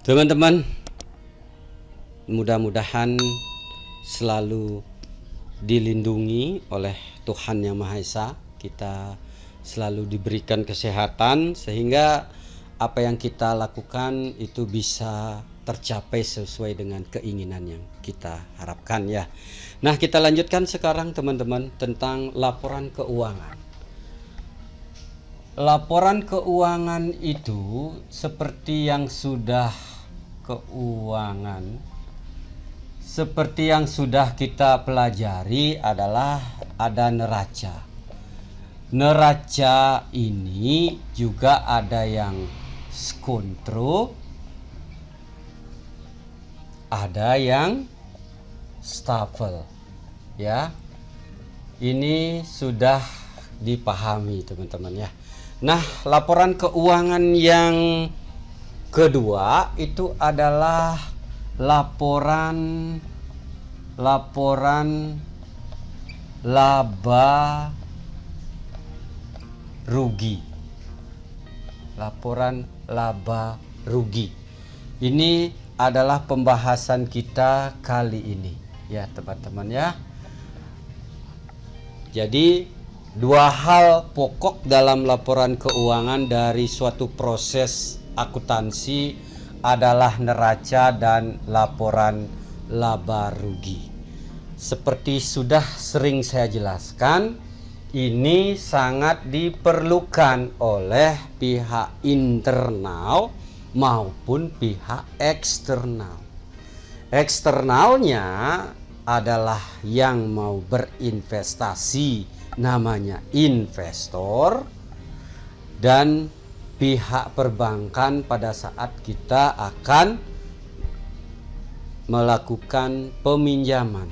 Teman-teman, mudah-mudahan selalu dilindungi oleh Tuhan Yang Maha Esa. Kita selalu diberikan kesehatan sehingga apa yang kita lakukan itu bisa tercapai sesuai dengan keinginan yang kita harapkan ya. Nah, kita lanjutkan sekarang teman-teman tentang laporan keuangan. Laporan keuangan itu seperti yang sudah kita pelajari adalah ada neraca. Neraca ini juga ada yang skontro, ada yang stafel ya. Ini sudah dipahami teman-teman ya. Nah, laporan keuangan yang kedua itu adalah laporan laba rugi. Laporan laba rugi. Ini adalah pembahasan kita kali ini ya teman-teman ya. Jadi dua hal pokok dalam laporan keuangan dari suatu proses akuntansi adalah neraca dan laporan laba rugi. Seperti sudah sering saya jelaskan, ini sangat diperlukan oleh pihak internal maupun pihak eksternal. Eksternalnya adalah yang mau berinvestasi, namanya investor, dan pihak perbankan pada saat kita akan melakukan peminjaman,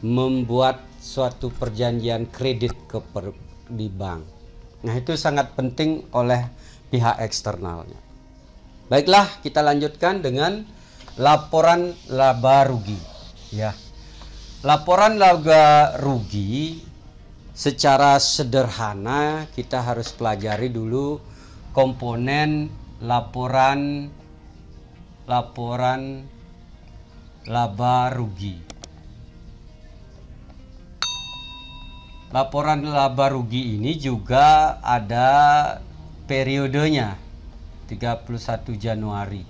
membuat suatu perjanjian kredit di bank. Nah, itu sangat penting oleh pihak eksternalnya. Baiklah, kita lanjutkan dengan laporan laba rugi ya. Laporan laba rugi secara sederhana kita harus pelajari dulu komponen laporan laba rugi. Laporan laba rugi ini juga ada periodenya 31 Januari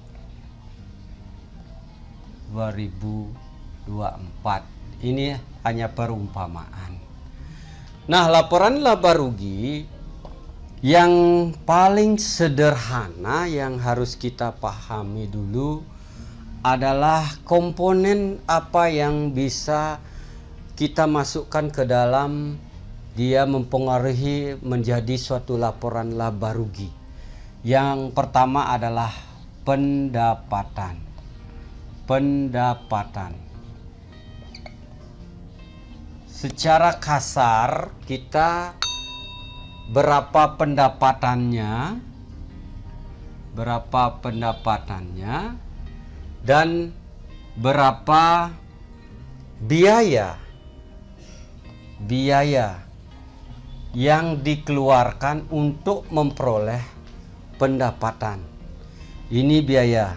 2024. Ini hanya perumpamaan. Nah, laporan laba rugi yang paling sederhana yang harus kita pahami dulu adalah komponen apa yang bisa kita masukkan ke dalam dia mempengaruhi menjadi suatu laporan laba rugi. Yang pertama adalah pendapatan. Secara kasar kita berapa pendapatannya dan berapa biaya yang dikeluarkan untuk memperoleh pendapatan. Ini biaya.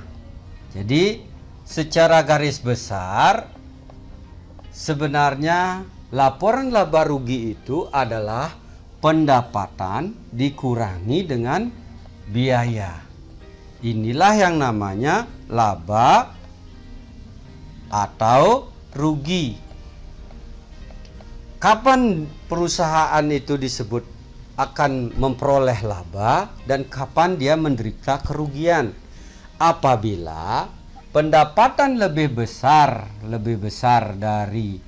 Jadi secara garis besar sebenarnya laporan laba rugi itu adalah pendapatan dikurangi dengan biaya. Inilah yang namanya laba atau rugi. Kapan perusahaan itu disebut akan memperoleh laba dan kapan dia menderita kerugian? Apabila pendapatan lebih besar dari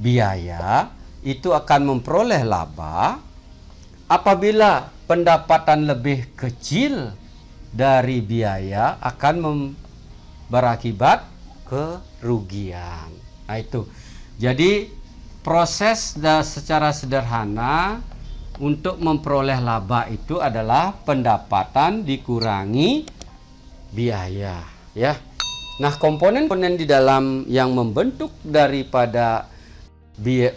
biaya, itu akan memperoleh laba. Apabila pendapatan lebih kecil dari biaya, akan berakibat kerugian. Nah, itu. Jadi proses secara sederhana untuk memperoleh laba itu adalah pendapatan dikurangi biaya ya. Nah, komponen-komponen di dalam yang membentuk daripada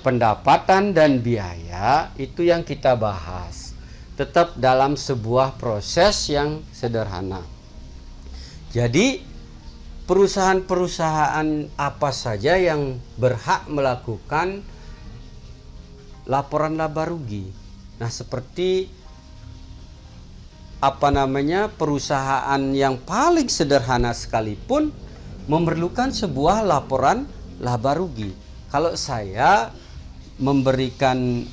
pendapatan dan biaya itu yang kita bahas. Tetap dalam sebuah proses yang sederhana. Jadi perusahaan-perusahaan apa saja yang berhak melakukan laporan laba rugi. Nah, seperti perusahaan yang paling sederhana sekalipun memerlukan sebuah laporan laba rugi. Kalau saya memberikan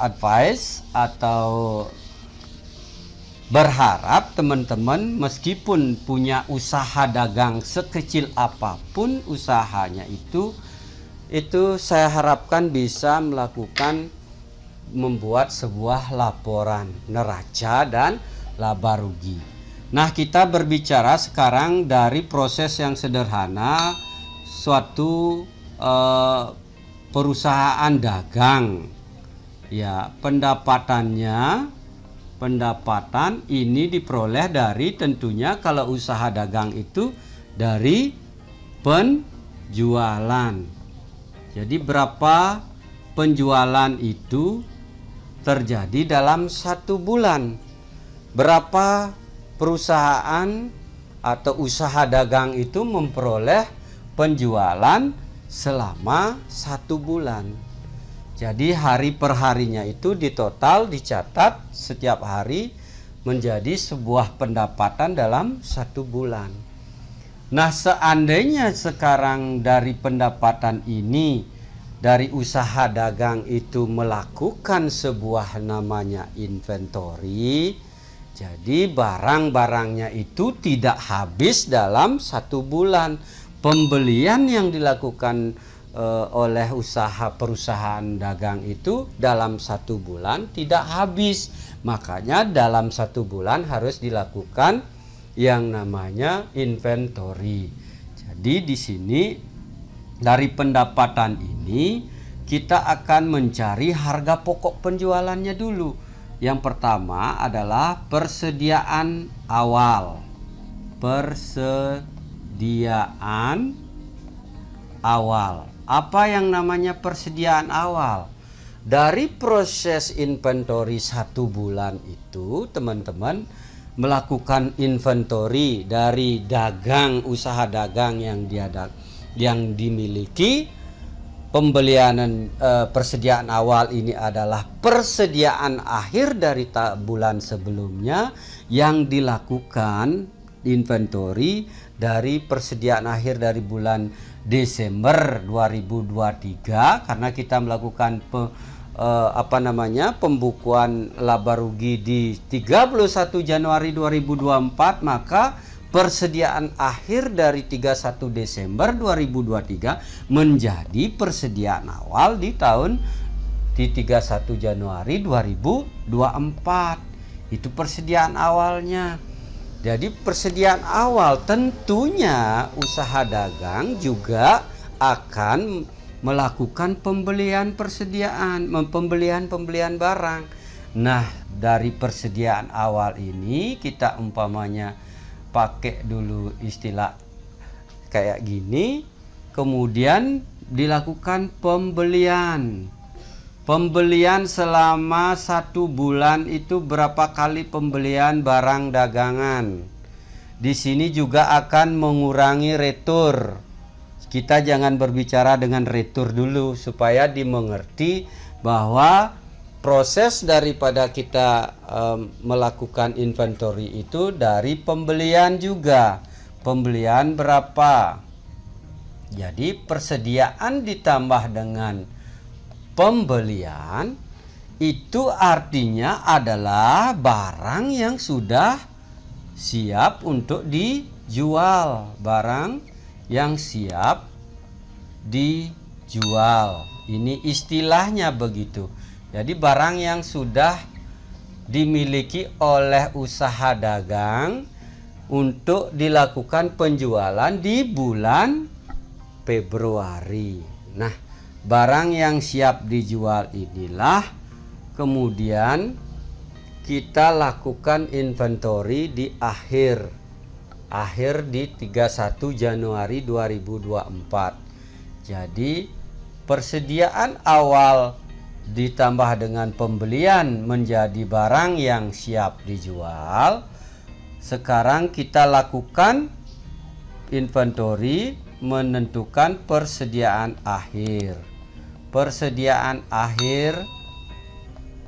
advice atau berharap teman-teman meskipun punya usaha dagang sekecil apapun usahanya itu saya harapkan bisa membuat sebuah laporan neraca dan laba rugi. Nah, kita berbicara sekarang dari proses yang sederhana suatu perusahaan dagang. Ya, pendapatan ini diperoleh dari, tentunya kalau usaha dagang itu dari penjualan. Jadi berapa penjualan itu terjadi dalam 1 bulan, berapa perusahaan atau usaha dagang itu memperoleh penjualan selama 1 bulan. Jadi hari per harinya itu ditotal, dicatat setiap hari menjadi sebuah pendapatan dalam 1 bulan. Nah, seandainya sekarang dari pendapatan ini dari usaha dagang itu melakukan sebuah namanya inventory, jadi barang-barangnya itu tidak habis dalam 1 bulan. Pembelian yang dilakukan oleh perusahaan dagang itu dalam 1 bulan tidak habis. Makanya dalam 1 bulan harus dilakukan yang namanya inventory. Jadi di sini dari pendapatan ini kita akan mencari harga pokok penjualannya dulu. Yang pertama adalah persediaan awal. Persediaan awal. Apa yang namanya persediaan awal? Dari proses inventory 1 bulan itu, teman-teman melakukan inventory dari usaha dagang yang dimiliki. Pembelian persediaan awal ini adalah persediaan akhir dari bulan sebelumnya yang dilakukan inventory dari persediaan akhir dari bulan Desember 2023, karena kita melakukan pembukuan laba rugi di 31 Januari 2024, maka persediaan akhir dari 31 Desember 2023 menjadi persediaan awal di 31 Januari 2024. Itu persediaan awalnya. Jadi persediaan awal tentunya usaha dagang juga akan melakukan pembelian barang. Nah, dari persediaan awal ini kita umpamanya pakai dulu istilah kayak gini, kemudian dilakukan pembelian selama 1 bulan itu berapa kali pembelian barang dagangan. Di sini juga akan mengurangi retur. Kita jangan berbicara dengan retur dulu supaya dimengerti bahwa proses daripada kita melakukan inventory itu dari pembelian juga. Pembelian berapa? Jadi persediaan ditambah dengan pembelian itu artinya adalah barang yang sudah siap untuk dijual. Barang yang siap dijual. Ini istilahnya begitu. Jadi barang yang sudah dimiliki oleh usaha dagang untuk dilakukan penjualan di bulan Februari. Nah, barang yang siap dijual inilah kemudian kita lakukan inventory di akhir di 31 Januari 2024. Jadi persediaan awal ditambah dengan pembelian menjadi barang yang siap dijual Sekarang kita lakukan inventory, menentukan persediaan akhir. Persediaan akhir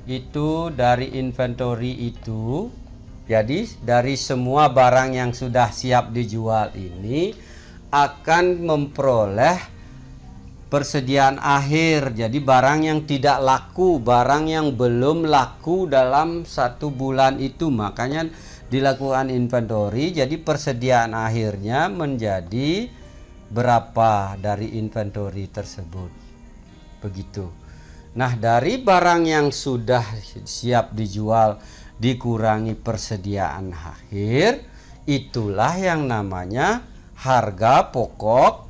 itu dari inventory itu, jadi dari semua barang yang sudah siap dijual ini akan memperoleh persediaan akhir. Jadi barang yang tidak laku, barang yang belum laku dalam 1 bulan itu, makanya dilakukan inventory. Jadi persediaan akhirnya menjadi berapa dari inventory tersebut, begitu. Nah, dari barang yang sudah siap dijual dikurangi persediaan akhir, itulah yang namanya harga pokok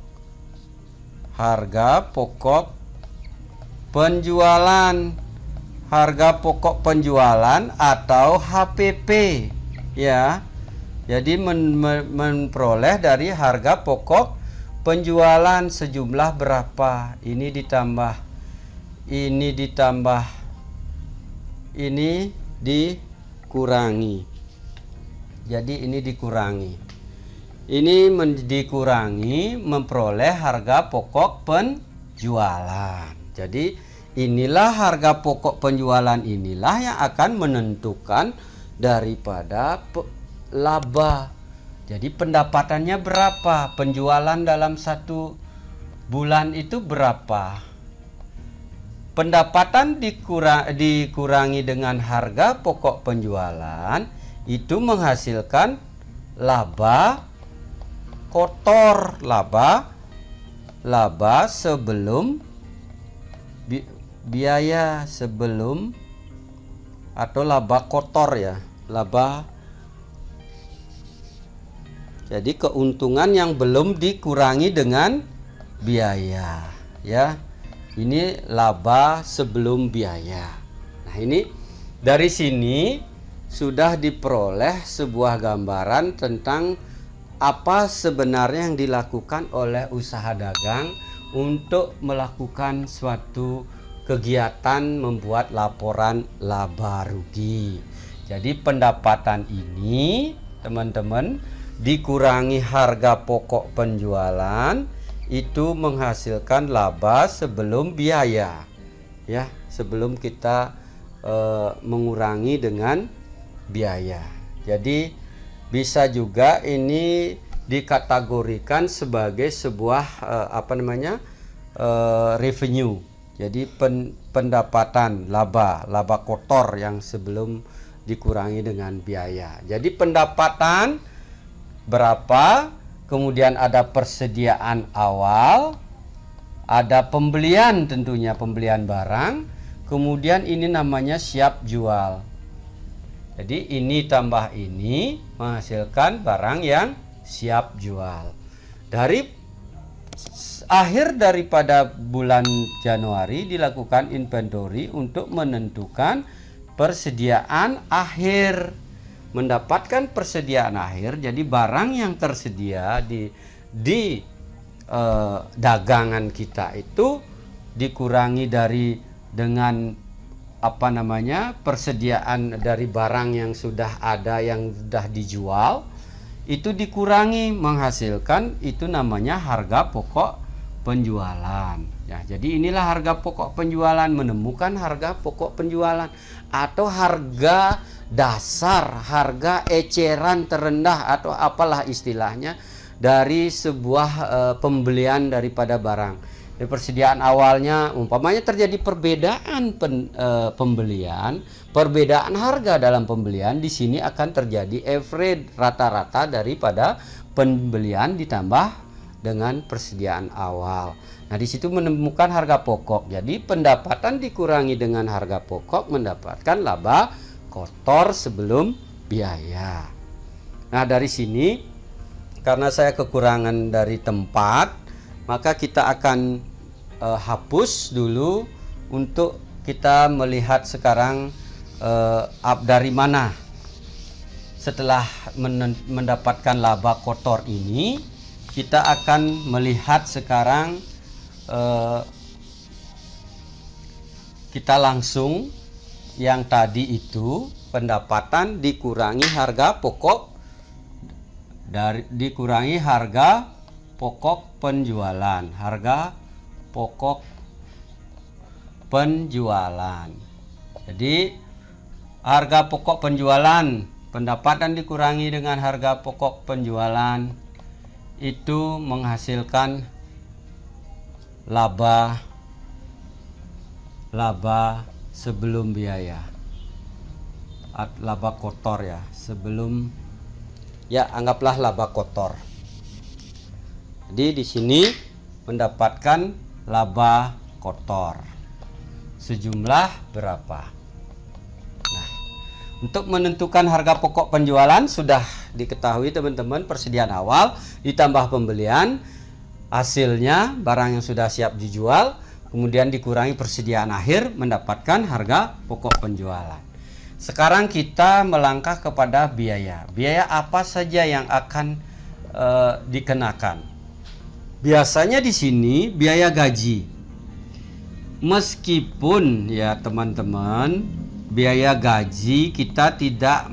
penjualan. Harga pokok penjualan atau HPP, ya. Jadi memperoleh dari harga pokok penjualan sejumlah berapa, ini ditambah ini dikurangi. Jadi ini dikurangi, ini dikurangi, memperoleh harga pokok penjualan. Jadi inilah harga pokok penjualan, inilah yang akan menentukan daripada laba. Jadi pendapatannya berapa, penjualan dalam 1 bulan itu berapa. Pendapatan dikurangi dengan harga pokok penjualan itu menghasilkan laba kotor, laba sebelum biaya, sebelum, atau laba kotor, ya, laba. Jadi keuntungan yang belum dikurangi dengan biaya, ya. Ini laba sebelum biaya. Nah, ini dari sini sudah diperoleh sebuah gambaran tentang apa sebenarnya yang dilakukan oleh usaha dagang untuk melakukan suatu kegiatan membuat laporan laba rugi. Jadi pendapatan ini, teman-teman, dikurangi harga pokok penjualan itu menghasilkan laba sebelum biaya, ya, sebelum kita mengurangi dengan biaya. Jadi bisa juga ini dikategorikan sebagai sebuah revenue. Jadi pendapatan laba kotor yang sebelum dikurangi dengan biaya. Jadi pendapatan berapa, kemudian ada persediaan awal, ada pembelian, tentunya pembelian barang, kemudian ini namanya siap jual. Jadi ini tambah ini menghasilkan barang yang siap jual. Dari akhir daripada bulan Januari dilakukan inventory untuk menentukan persediaan akhir. Mendapatkan persediaan akhir, jadi barang yang tersedia di dagangan kita itu dikurangi dengan persediaan dari barang yang sudah ada, yang sudah dijual, itu dikurangi, menghasilkan itu namanya harga pokok penjualan. Ya, jadi inilah harga pokok penjualan, menemukan harga pokok penjualan atau harga dasar, harga eceran terendah atau apalah istilahnya dari sebuah pembelian daripada barang. Di persediaan awalnya umpamanya terjadi perbedaan pembelian, perbedaan harga dalam pembelian, di sini akan terjadi average, rata-rata daripada pembelian ditambah dengan persediaan awal. Nah, di situ menemukan harga pokok. Jadi pendapatan dikurangi dengan harga pokok mendapatkan laba kotor sebelum biaya. Nah, dari sini karena saya kekurangan dari tempat, maka kita akan hapus dulu untuk kita melihat sekarang dari mana setelah mendapatkan laba kotor ini. Kita akan melihat sekarang kita langsung yang tadi itu pendapatan dikurangi harga pokok dikurangi harga pokok penjualan. Harga pokok penjualan. Jadi harga pokok penjualan, pendapatan dikurangi dengan harga pokok penjualan, itu menghasilkan laba sebelum biaya. Laba kotor ya, sebelum, ya anggaplah laba kotor. Jadi di sini mendapatkan laba kotor sejumlah berapa. Nah, untuk menentukan harga pokok penjualan sudah diketahui teman-teman, persediaan awal ditambah pembelian, hasilnya barang yang sudah siap dijual, kemudian dikurangi persediaan akhir, mendapatkan harga pokok penjualan. Sekarang kita melangkah kepada biaya. Biaya apa saja yang akan dikenakan? Biasanya di sini biaya gaji. Meskipun ya teman-teman, biaya gaji kita tidak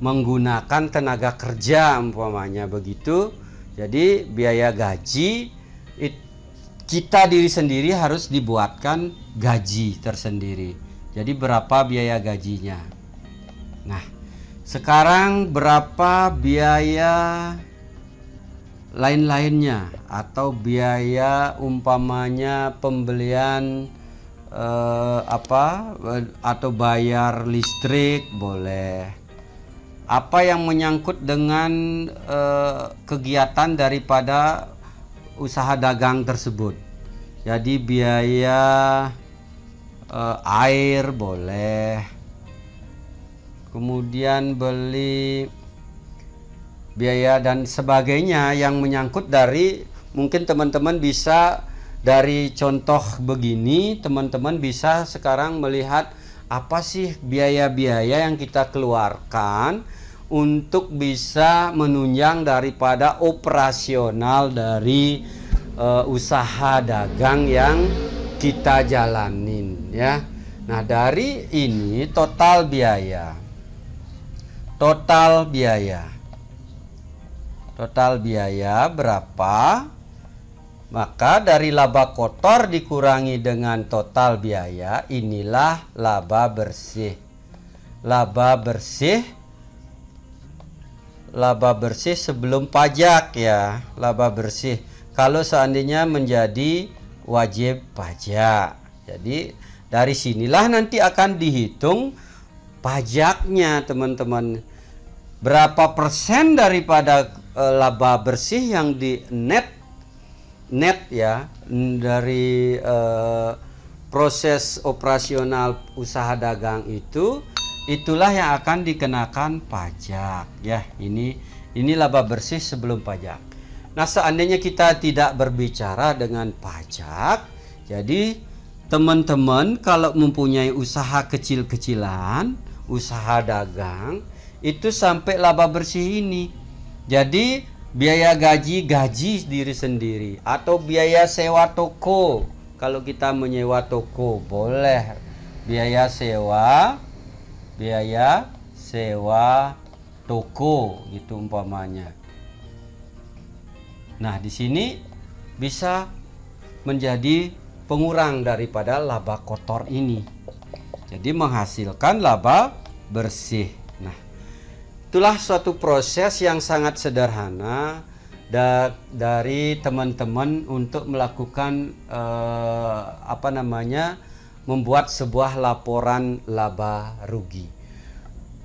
menggunakan tenaga kerja umpamanya begitu. Jadi biaya gaji kita diri sendiri harus dibuatkan gaji tersendiri. Jadi berapa biaya gajinya? Nah, sekarang berapa biaya lain-lainnya, atau biaya umpamanya pembelian atau bayar listrik boleh. Apa yang menyangkut dengan kegiatan daripada usaha dagang tersebut. Jadi biaya air boleh. Kemudian beli biaya dan sebagainya yang menyangkut dari, mungkin teman-teman bisa dari contoh begini, teman-teman bisa sekarang melihat apa sih biaya-biaya yang kita keluarkan untuk bisa menunjang daripada operasional dari usaha dagang yang kita jalanin ya. Nah, dari ini total biaya. Total biaya berapa? Maka dari laba kotor dikurangi dengan total biaya, inilah laba bersih. Laba bersih sebelum pajak ya, laba bersih. Kalau seandainya menjadi wajib pajak. Jadi dari sinilah nanti akan dihitung pajaknya teman-teman. Berapa persen daripada laba bersih yang di net ya dari proses operasional usaha dagang itu, itulah yang akan dikenakan pajak ya. Ini laba bersih sebelum pajak. Nah, seandainya kita tidak berbicara dengan pajak, jadi teman-teman kalau mempunyai usaha kecil-kecilan, usaha dagang, itu sampai laba bersih ini. Jadi biaya gaji diri sendiri, atau biaya sewa toko. Kalau kita menyewa toko boleh biaya sewa toko gitu umpamanya. Nah, di sini bisa menjadi pengurang daripada laba kotor ini. Jadi menghasilkan laba bersih. Nah, itulah suatu proses yang sangat sederhana dari teman-teman untuk melakukan membuat sebuah laporan laba rugi.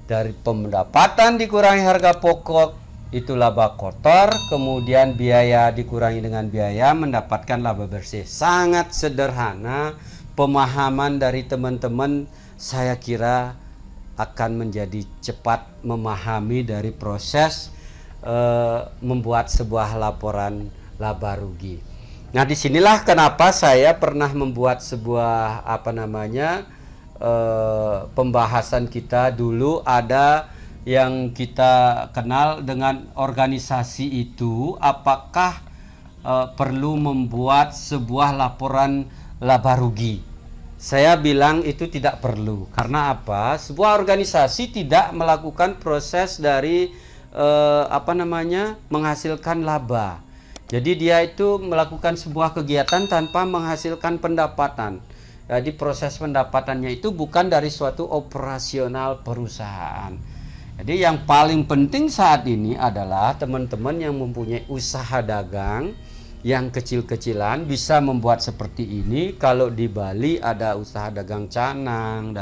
Dari pendapatan dikurangi harga pokok, itu laba kotor, kemudian biaya dikurangi dengan biaya, mendapatkan laba bersih. Sangat sederhana, pemahaman dari teman-teman saya kira akan menjadi cepat memahami dari proses membuat sebuah laporan laba rugi. Nah, disinilah kenapa saya pernah membuat sebuah pembahasan kita dulu ada yang kita kenal dengan organisasi itu, apakah perlu membuat sebuah laporan laba rugi. Saya bilang itu tidak perlu. Karena apa? Sebuah organisasi tidak melakukan proses dari menghasilkan laba. Jadi dia itu melakukan sebuah kegiatan tanpa menghasilkan pendapatan. Jadi proses pendapatannya itu bukan dari suatu operasional perusahaan. Jadi yang paling penting saat ini adalah teman-teman yang mempunyai usaha dagang yang kecil-kecilan bisa membuat seperti ini. Kalau di Bali ada usaha dagang canang,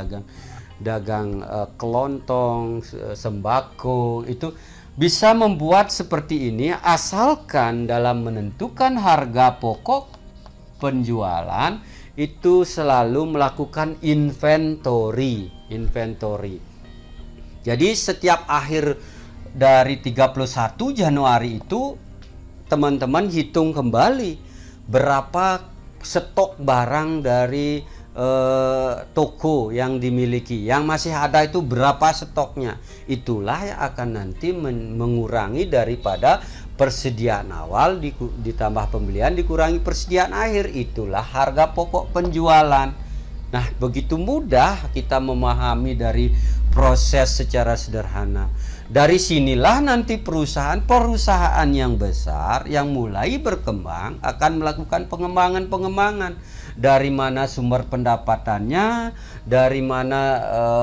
dagang kelontong, sembako, itu bisa membuat seperti ini asalkan dalam menentukan harga pokok penjualan itu selalu melakukan inventory. Jadi setiap akhir dari 31 Januari itu teman-teman hitung kembali berapa stok barang dari toko yang dimiliki, yang masih ada itu berapa stoknya. Itulah yang akan nanti mengurangi daripada persediaan awal ditambah pembelian dikurangi persediaan akhir, itulah harga pokok penjualan. Nah, begitu mudah kita memahami dari proses secara sederhana. Dari sinilah nanti perusahaan yang besar yang mulai berkembang akan melakukan pengembangan. Dari mana sumber pendapatannya, dari mana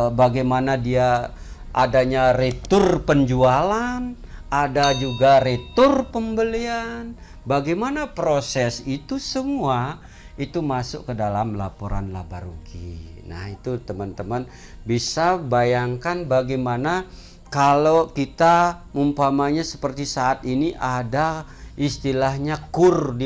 bagaimana dia adanya retur penjualan, ada juga retur pembelian. Bagaimana proses itu semua itu masuk ke dalam laporan laba rugi. Nah, itu teman-teman bisa bayangkan bagaimana kalau kita umpamanya seperti saat ini ada istilahnya KUR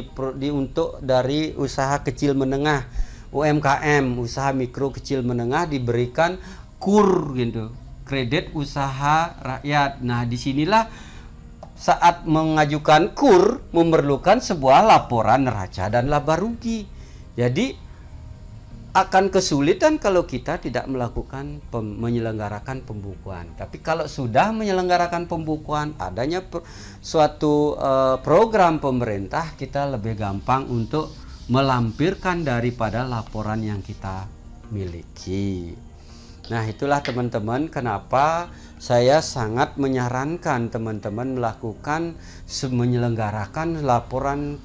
untuk dari usaha kecil menengah, UMKM, usaha mikro kecil menengah diberikan KUR gitu, kredit usaha rakyat. Nah, disinilah saat mengajukan KUR memerlukan sebuah laporan neraca dan laba rugi. Jadi akan kesulitan kalau kita tidak melakukan menyelenggarakan pembukuan. Tapi kalau sudah menyelenggarakan pembukuan, adanya suatu program pemerintah, kita lebih gampang untuk melampirkan daripada laporan yang kita miliki. Nah, itulah teman-teman kenapa saya sangat menyarankan teman-teman melakukan menyelenggarakan laporan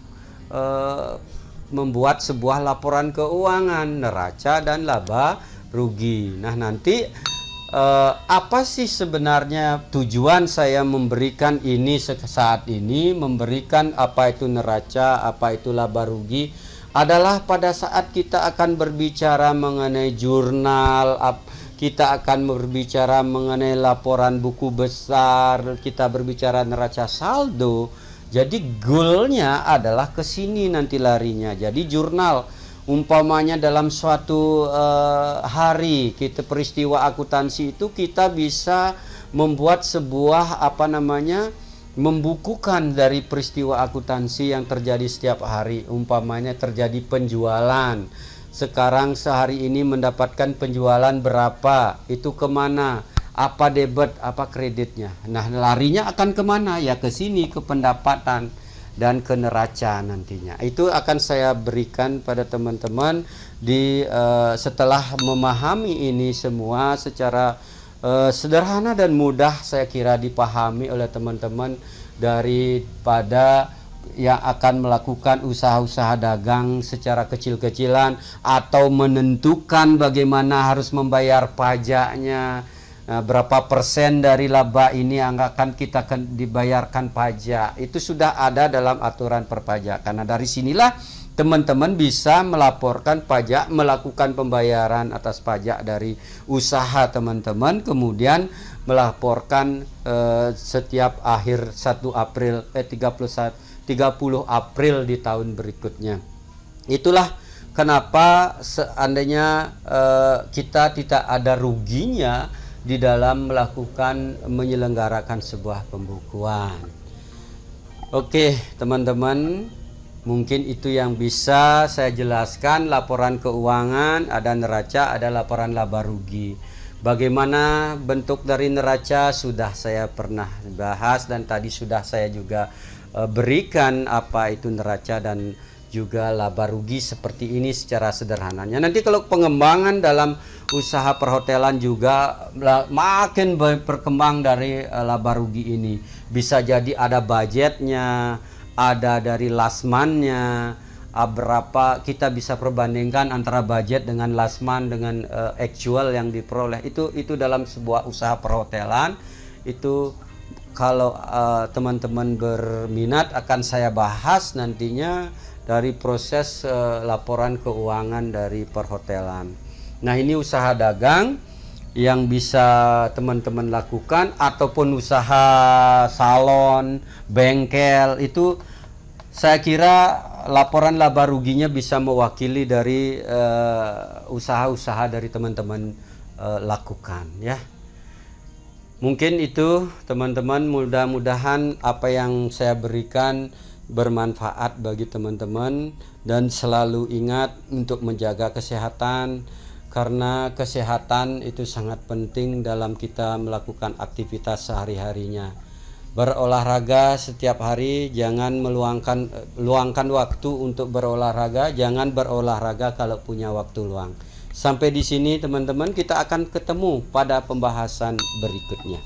membuat sebuah laporan keuangan neraca dan laba rugi. Nah, nanti apa sih sebenarnya tujuan saya memberikan ini saat ini, memberikan apa itu neraca, apa itu laba rugi, adalah pada saat kita akan berbicara mengenai jurnal, kita akan berbicara mengenai laporan buku besar, kita berbicara neraca saldo. Jadi goalnya adalah ke sini nanti larinya. Jadi jurnal umpamanya dalam suatu hari kita peristiwa akuntansi itu kita bisa membuat sebuah membukukan dari peristiwa akuntansi yang terjadi setiap hari. Umpamanya terjadi penjualan. Sekarang sehari ini mendapatkan penjualan berapa, itu kemana, apa debit, apa kreditnya. Nah, larinya akan kemana? Ya ke sini, ke pendapatan dan ke neraca nantinya. Itu akan saya berikan pada teman-teman di setelah memahami ini semua secara sederhana dan mudah, saya kira dipahami oleh teman-teman daripada yang akan melakukan usaha-usaha dagang secara kecil-kecilan atau menentukan bagaimana harus membayar pajaknya. Nah, berapa persen dari laba ini yang akan kita dibayarkan pajak, itu sudah ada dalam aturan perpajakan. Nah, dari sinilah teman-teman bisa melaporkan pajak, melakukan pembayaran atas pajak dari usaha teman-teman, kemudian melaporkan setiap akhir 30 April di tahun berikutnya. Itulah kenapa seandainya kita tidak ada ruginya di dalam melakukan menyelenggarakan sebuah pembukuan. Oke, teman-teman, mungkin itu yang bisa saya jelaskan. Laporan keuangan, ada neraca, ada laporan laba rugi. Bagaimana bentuk dari neraca sudah saya pernah bahas, dan tadi sudah saya juga berikan apa itu neraca dan juga laba rugi seperti ini secara sederhananya. Nanti kalau pengembangan dalam usaha perhotelan juga makin berkembang dari laba rugi ini. Bisa jadi ada budgetnya, ada dari last month-nya, berapa kita bisa perbandingkan antara budget dengan last month dengan actual yang diperoleh. Itu dalam sebuah usaha perhotelan. Itu kalau teman-teman berminat akan saya bahas nantinya dari proses laporan keuangan dari perhotelan. Nah, ini usaha dagang yang bisa teman-teman lakukan, ataupun usaha salon, bengkel. Itu saya kira laporan laba ruginya bisa mewakili dari usaha-usaha dari teman-teman lakukan, ya. Mungkin itu teman-teman, mudah-mudahan apa yang saya berikan bermanfaat bagi teman-teman, dan selalu ingat untuk menjaga kesehatan, karena kesehatan itu sangat penting dalam kita melakukan aktivitas sehari-harinya. Berolahraga setiap hari, jangan luangkan waktu untuk berolahraga, jangan berolahraga kalau punya waktu luang. Sampai di sini teman-teman, kita akan ketemu pada pembahasan berikutnya.